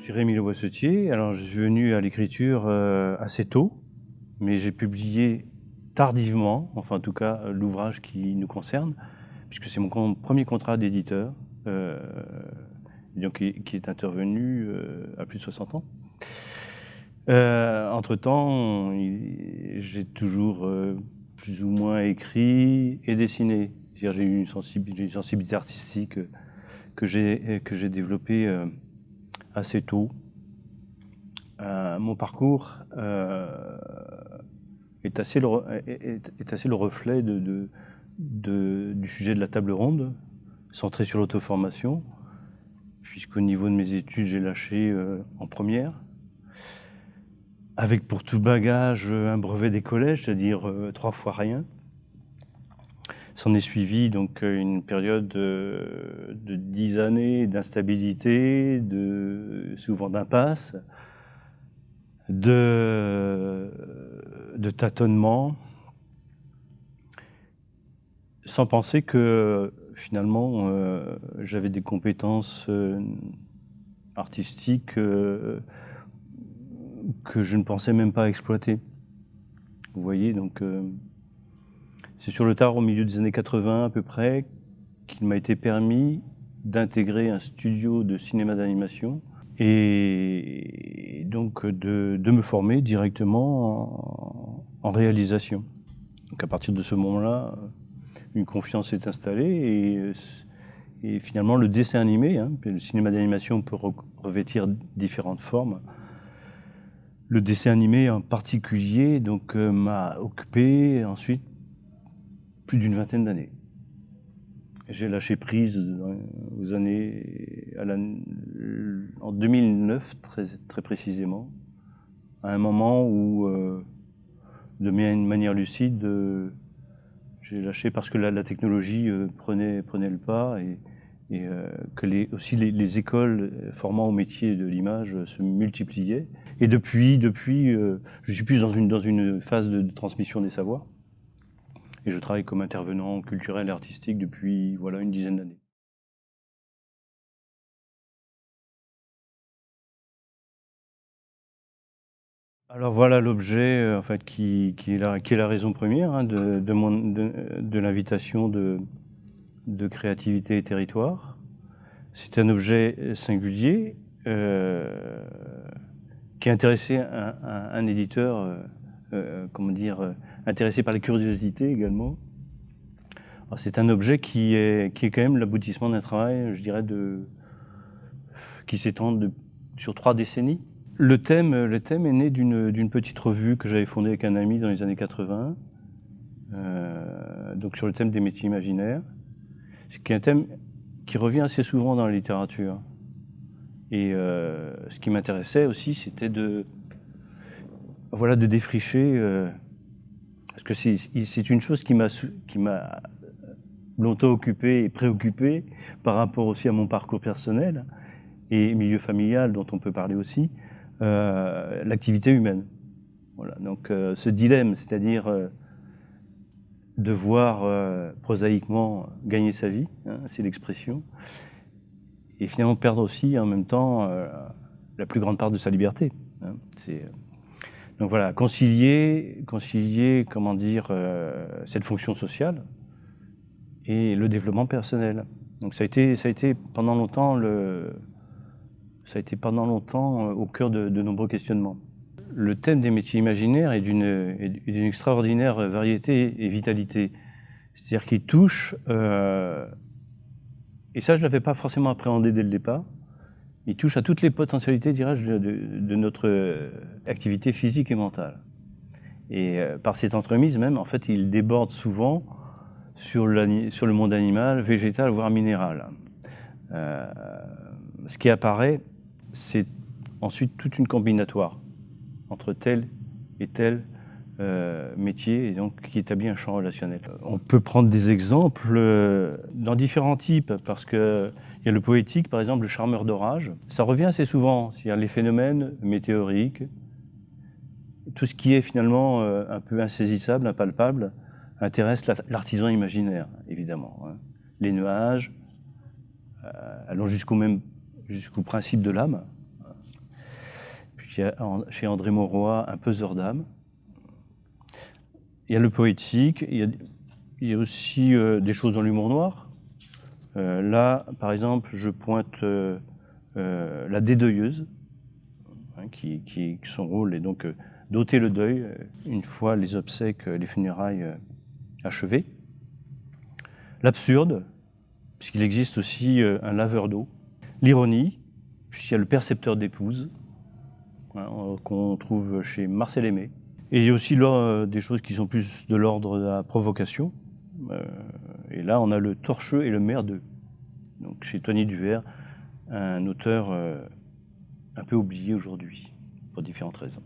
suis Rémi Le Boissetier. Alors, je suis venu à l'écriture assez tôt, mais j'ai publié tardivement, enfin en tout cas l'ouvrage qui nous concerne, puisque c'est mon premier contrat d'éditeur, donc qui est intervenu à plus de 60 ans. Entre-temps, j'ai toujours plus ou moins écrit et dessiné. C'est-à-dire, j'ai eu une sensibilité artistique que j'ai développée assez tôt. Mon parcours est assez le reflet du sujet de la table ronde, centré sur l'auto-formation, puisqu'au niveau de mes études, j'ai lâché en première, avec pour tout bagage un brevet des collèges, c'est-à-dire 3 fois rien. S'en est suivi donc une période de 10 années d'instabilité, souvent d'impasse, de tâtonnement, sans penser que finalement j'avais des compétences artistiques que je ne pensais même pas exploiter. Vous voyez, donc c'est sur le tard, au milieu des années 80 à peu près, qu'il m'a été permis d'intégrer un studio de cinéma d'animation et donc de me former directement en réalisation. Donc à partir de ce moment-là, une confiance s'est installée et finalement le dessin animé, le cinéma d'animation peut revêtir différentes formes. Le dessin animé en particulier donc m'a occupé ensuite plus d'une vingtaine d'années. J'ai lâché prise en 2009 très précisément, à un moment où de manière lucide j'ai lâché parce que la technologie prenait le pas et que aussi les écoles formant au métier de l'image se multipliaient. Et depuis je suis plus dans une phase de transmission des savoirs. Et je travaille comme intervenant culturel et artistique depuis voilà, une dizaine d'années. Alors voilà l'objet en fait, qui est la raison première de l'invitation de Créativité et Territoire. C'est un objet singulier qui a intéressé un éditeur, intéressé par la curiosité également. C'est un objet qui est quand même l'aboutissement d'un travail, je dirais, qui s'étend sur 3 décennies. Le thème est né d'une petite revue que j'avais fondée avec un ami dans les années 80, donc sur le thème des métiers imaginaires, ce qui est un thème qui revient assez souvent dans la littérature. Et ce qui m'intéressait aussi, c'était de défricher, parce que c'est une chose qui m'a longtemps occupé et préoccupé par rapport aussi à mon parcours personnel et milieu familial dont on peut parler aussi, l'activité humaine. Voilà, donc ce dilemme, c'est-à-dire devoir prosaïquement gagner sa vie, c'est l'expression, et finalement perdre aussi en même temps la plus grande part de sa liberté. Donc voilà, concilier comment dire, cette fonction sociale et le développement personnel. Donc ça a été pendant longtemps au cœur de nombreux questionnements. Le thème des métiers imaginaires est d'une extraordinaire variété et vitalité. C'est-à-dire qu'il touche, et ça je ne l'avais pas forcément appréhendé dès le départ, il touche à toutes les potentialités, dirais-je, de notre activité physique et mentale. Et par cette entremise même, en fait, il déborde souvent sur le monde animal, végétal, voire minéral. Ce qui apparaît, c'est ensuite toute une combinatoire entre tel et tel métier, et donc qui établit un champ relationnel. On peut prendre des exemples dans différents types, parce qu'il y a le poétique, par exemple, le charmeur d'orage. Ça revient assez souvent, c'est-à-dire les phénomènes météoriques, tout ce qui est finalement un peu insaisissable, impalpable, intéresse l'artisan imaginaire, évidemment. Les nuages, allant jusqu'au principe de l'âme. chez André Mauroy, un peseur d'âme. Il y a le poétique, il y a aussi des choses dans l'humour noir. Là, par exemple, je pointe la dédeuilleuse, hein, qui son rôle est donc d'ôter le deuil une fois les obsèques, les funérailles achevées. L'absurde, puisqu'il existe aussi un laveur d'eau. L'ironie, puisqu'il y a le percepteur d'épouses, hein, qu'on trouve chez Marcel Aimé. Et il y a aussi là des choses qui sont plus de l'ordre de la provocation. Et là, on a le torcheux et le merdeux. Donc chez Tony Duvert, un auteur un peu oublié aujourd'hui, pour différentes raisons.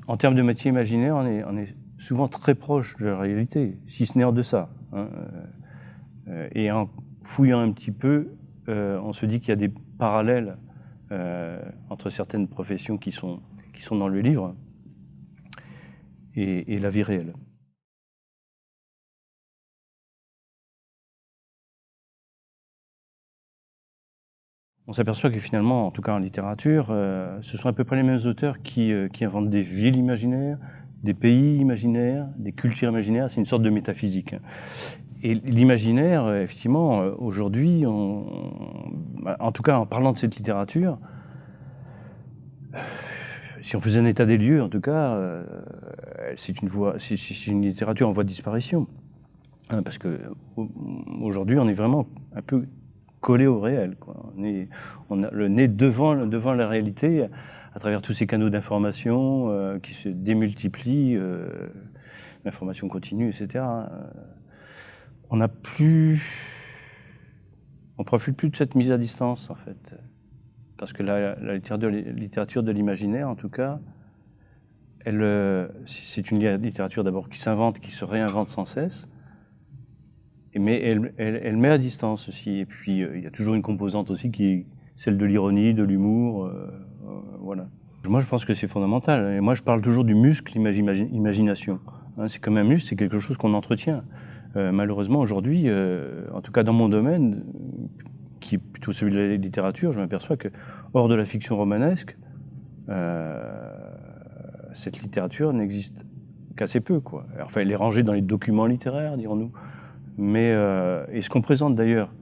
En termes de métier imaginaire, on est souvent très proche de la réalité, si ce n'est en deçà. Hein. Et en fouillant un petit peu, on se dit qu'il y a des parallèles entre certaines professions qui sont dans le livre et la vie réelle. On s'aperçoit que finalement, en tout cas en littérature, ce sont à peu près les mêmes auteurs qui inventent des villes imaginaires, des pays imaginaires, des cultures imaginaires. C'est une sorte de métaphysique. Et l'imaginaire, effectivement, aujourd'hui, en tout cas en parlant de cette littérature, si on faisait un état des lieux, en tout cas, c'est une littérature en voie de disparition. Hein, parce qu'aujourd'hui, on est vraiment un peu collé au réel, quoi. On a le nez devant la réalité, à travers tous ces canaux d'information qui se démultiplient, l'information continue, etc. On profite plus de cette mise à distance, en fait. Parce que la littérature de l'imaginaire, en tout cas, c'est une littérature d'abord qui s'invente, qui se réinvente sans cesse, mais elle met à distance aussi. Et puis, il y a toujours une composante aussi qui est celle de l'ironie, de l'humour, voilà. Moi, je pense que c'est fondamental. Et moi, je parle toujours du muscle imagination. Hein, c'est comme un muscle, c'est quelque chose qu'on entretient. Malheureusement, aujourd'hui, en tout cas dans mon domaine, qui est plutôt celui de la littérature, je m'aperçois que, hors de la fiction romanesque, cette littérature n'existe qu'assez peu, quoi. Enfin, elle est rangée dans les documents littéraires, dirons-nous. Mais, et ce qu'on présente d'ailleurs,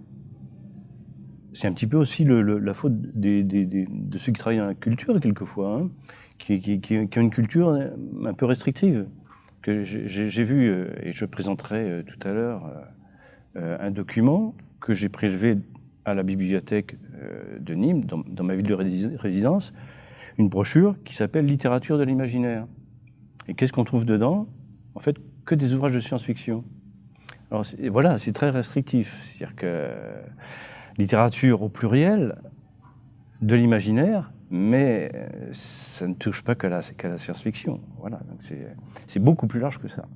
c'est un petit peu aussi la faute de ceux qui travaillent dans la culture, quelquefois, hein, qui ont une culture un peu restrictive. Que j'ai vu, et je présenterai tout à l'heure, un document que j'ai prélevé à la bibliothèque de Nîmes, dans ma ville de résidence, une brochure qui s'appelle « Littérature de l'imaginaire ». Et qu'est-ce qu'on trouve dedans? En fait, que des ouvrages de science-fiction. Alors voilà, c'est très restrictif. C'est-à-dire que littérature au pluriel, de l'imaginaire, mais ça ne touche pas qu'à la science-fiction. Voilà, donc c'est beaucoup plus large que ça.